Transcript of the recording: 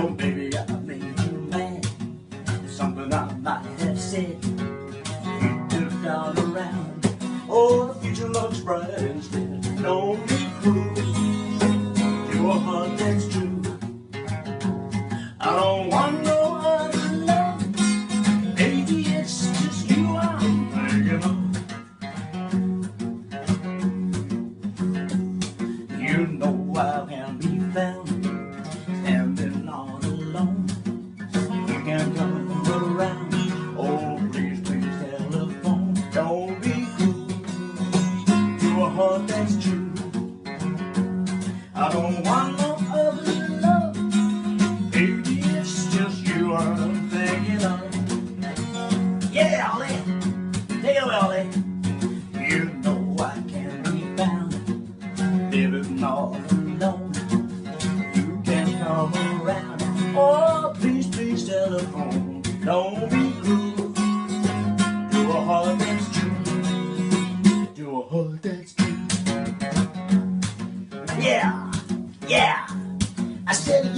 Well, baby, I made you mad. Something I might have said. You took all around. Oh, the future looks bright instead. Don't be cruel to a heart that's true. I don't want no other love. Baby, it's just you I'm thinking of. You know I can be found standing all alone. You can come around. Oh, please, please telephone. Don't be cruel to a heart that's true. I don't want no other love. Baby, it's just you I'm thinking of. Yeah, Ollie. Take it away, Ollie. You know I can't be found living all alone. You can come around. Oh, please, please telephone. Don't be cruel to a heart that's true. To a heart that's true. Yeah, yeah. I said